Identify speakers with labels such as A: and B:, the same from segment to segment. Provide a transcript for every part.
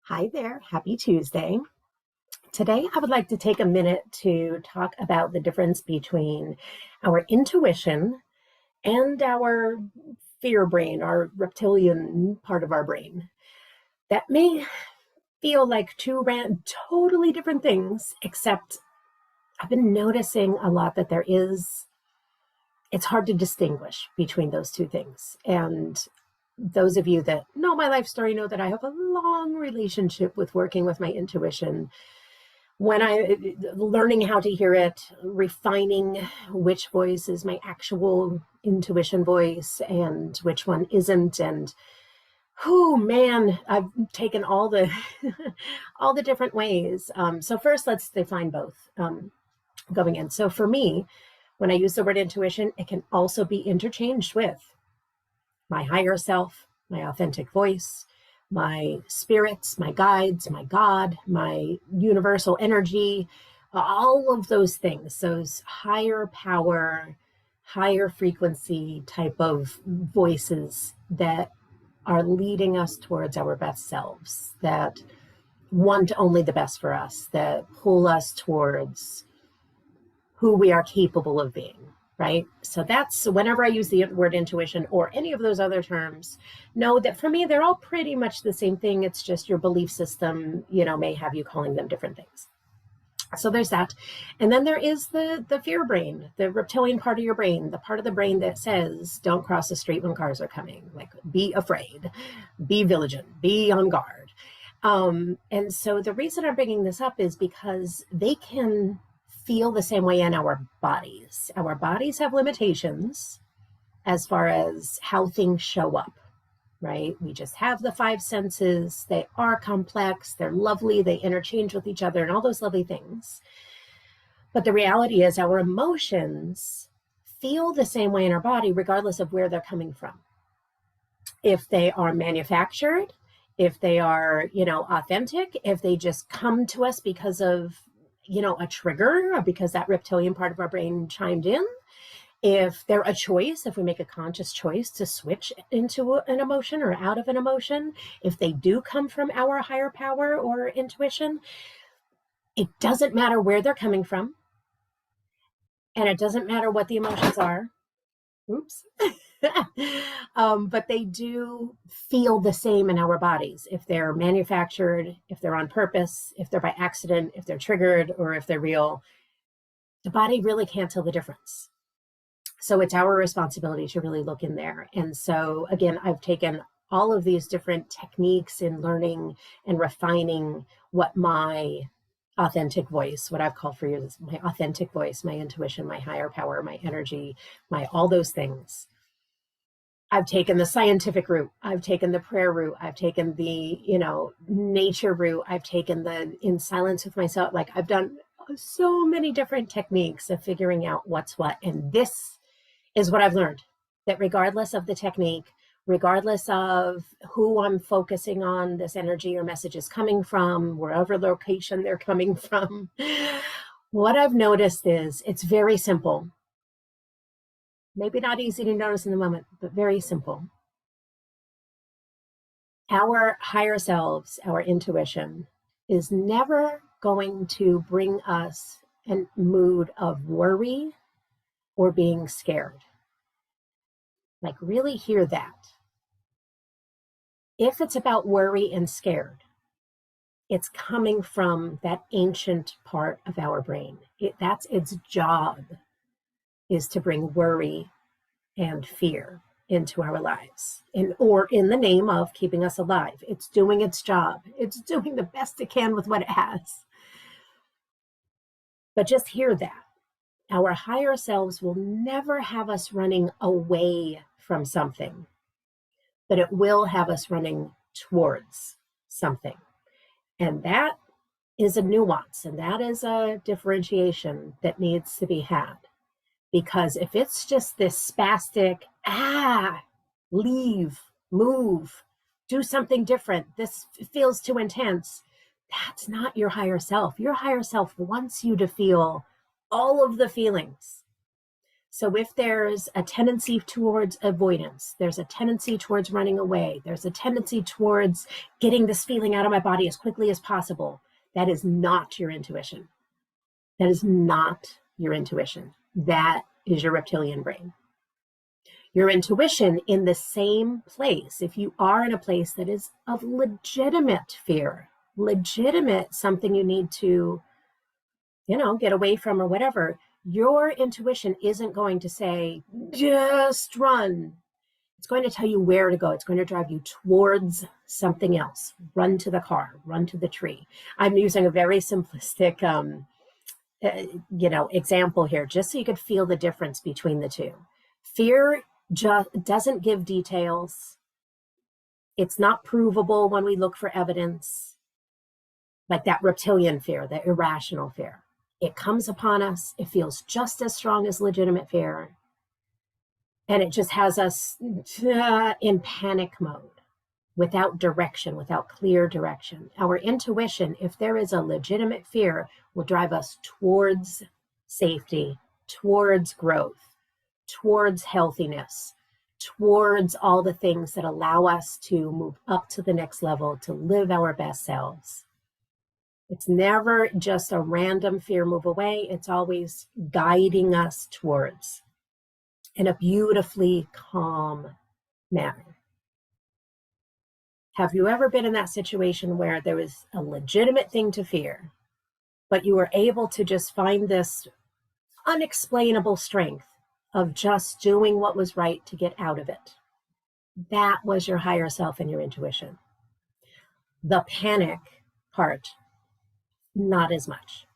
A: Hi there. Happy Tuesday. Today, I would like to take a minute to talk about the difference between our intuition and our fear brain, our reptilian part of our brain. That may feel like totally different things, except I've been noticing a lot that it's hard to distinguish between those two things. And those of you that know my life story know that I have a long relationship with working with my intuition. When I learning how to hear it, refining which voice is my actual intuition voice and which one isn't. And oh man, I've taken all the all the different ways. So first, let's define both going in. So for me, when I use the word intuition, it can also be interchanged with my higher self, my authentic voice, my spirits, my guides, my God, my universal energy, all of those things, those higher power, higher frequency type of voices that are leading us towards our best selves, that want only the best for us, that pull us towards who we are capable of being. Right? So that's whenever I use the word intuition or any of those other terms, know that for me, they're all pretty much the same thing. It's just your belief system, may have you calling them different things. So there's that. And then there is the fear brain, the reptilian part of your brain, the part of the brain that says, don't cross the street when cars are coming, like be afraid, be vigilant, be on guard. And so the reason I'm bringing this up is because they can feel the same way in our bodies. Our bodies have limitations as far as how things show up, right? We just have the five senses. They are complex. They're lovely. They interchange with each other and all those lovely things. But the reality is our emotions feel the same way in our body, regardless of where they're coming from. If they are manufactured, if they are, authentic, if they just come to us because of a trigger, because that reptilian part of our brain chimed in, if they're a choice, if we make a conscious choice to switch into an emotion or out of an emotion, if they do come from our higher power or intuition, it doesn't matter where they're coming from. And it doesn't matter what the emotions are. Oops. But they do feel the same in our bodies. If they're manufactured, if they're on purpose, if they're by accident, if they're triggered, or if they're real, the body really can't tell the difference. So it's our responsibility to really look in there. And so again, I've taken all of these different techniques in learning and refining what my authentic voice, what I've called for years, my authentic voice, my intuition, my higher power, my energy, my all those things. I've taken the scientific route. I've taken the prayer route. I've taken the, nature route. I've taken the in silence with myself. Like I've done so many different techniques of figuring out what's what. And this is what I've learned, that regardless of the technique, regardless of who I'm focusing on, this energy or message is coming from, wherever location they're coming from, what I've noticed is it's very simple. Maybe not easy to notice in the moment, but very simple. Our higher selves, our intuition, is never going to bring us a mood of worry or being scared. Like, really hear that. If it's about worry and scared, it's coming from that ancient part of our brain. That's its job, is to bring worry and fear into our lives, or in the name of keeping us alive. It's doing its job. It's doing the best it can with what it has. But just hear that. Our higher selves will never have us running away from something, but it will have us running towards something. And that is a nuance, and that is a differentiation that needs to be had. Because if it's just this spastic, leave, move, do something different, this feels too intense, that's not your higher self. Your higher self wants you to feel all of the feelings. So if there's a tendency towards avoidance, there's a tendency towards running away, there's a tendency towards getting this feeling out of my body as quickly as possible, that is not your intuition. That is not your intuition. That is your reptilian brain. Your intuition in the same place, if you are in a place that is of legitimate fear, legitimate something you need to, get away from or whatever, your intuition isn't going to say, just run. It's going to tell you where to go. It's going to drive you towards something else. Run to the car, run to the tree. I'm using a very simplistic, example here, just so you could feel the difference between the two. Fear just doesn't give details. It's not provable when we look for evidence, like that reptilian fear, that irrational fear. It comes upon us. It feels just as strong as legitimate fear. And it just has us in panic mode, without direction, without clear direction. Our intuition, if there is a legitimate fear, will drive us towards safety, towards growth, towards healthiness, towards all the things that allow us to move up to the next level, to live our best selves. It's never just a random fear move away. It's always guiding us towards, in a beautifully calm manner. Have you ever been in that situation where there was a legitimate thing to fear, but you were able to just find this unexplainable strength of just doing what was right to get out of it? That was your higher self and your intuition. The panic part, not as much.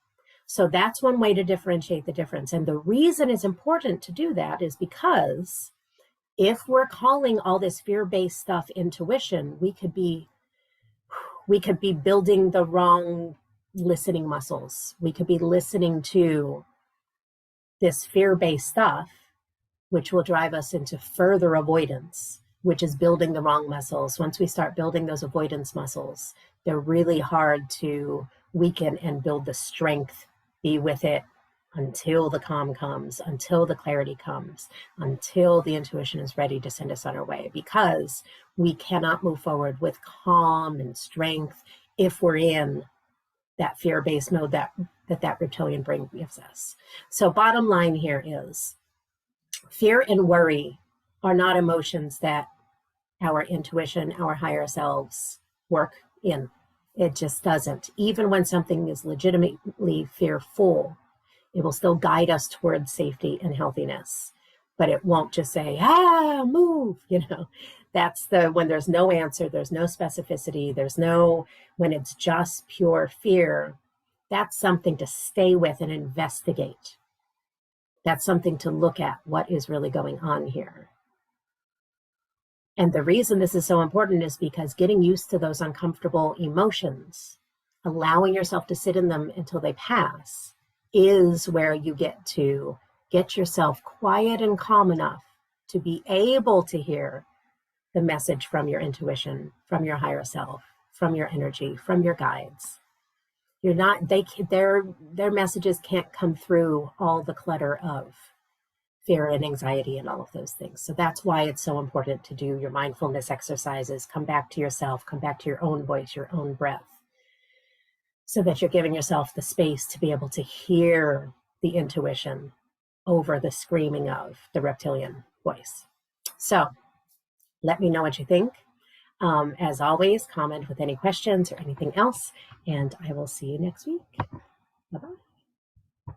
A: So that's one way to differentiate the difference. And the reason it's important to do that is because if we're calling all this fear-based stuff intuition, we could be building the wrong listening muscles. We could be listening to this fear-based stuff, which will drive us into further avoidance, which is building the wrong muscles. Once we start building those avoidance muscles, they're really hard to weaken and build the strength, be with it until the calm comes, until the clarity comes, until the intuition is ready to send us on our way, because we cannot move forward with calm and strength if we're in that fear-based mode that reptilian brain gives us. So bottom line here is, fear and worry are not emotions that our intuition, our higher selves work in. It just doesn't. Even when something is legitimately fearful, it will still guide us towards safety and healthiness. But it won't just say, move, That's when there's no answer, there's no specificity, when it's just pure fear, that's something to stay with and investigate. That's something to look at, what is really going on here. And the reason this is so important is because getting used to those uncomfortable emotions, allowing yourself to sit in them until they pass, is where you get to get yourself quiet and calm enough to be able to hear the message from your intuition, from your higher self, from your energy, from your guides. Their messages can't come through all the clutter of fear and anxiety and all of those things. So that's why it's so important to do your mindfulness exercises, come back to yourself, come back to your own voice, your own breath, so that you're giving yourself the space to be able to hear the intuition over the screaming of the reptilian voice. So let me know what you think. As always, comment with any questions or anything else, and I will see you next week. Bye-bye.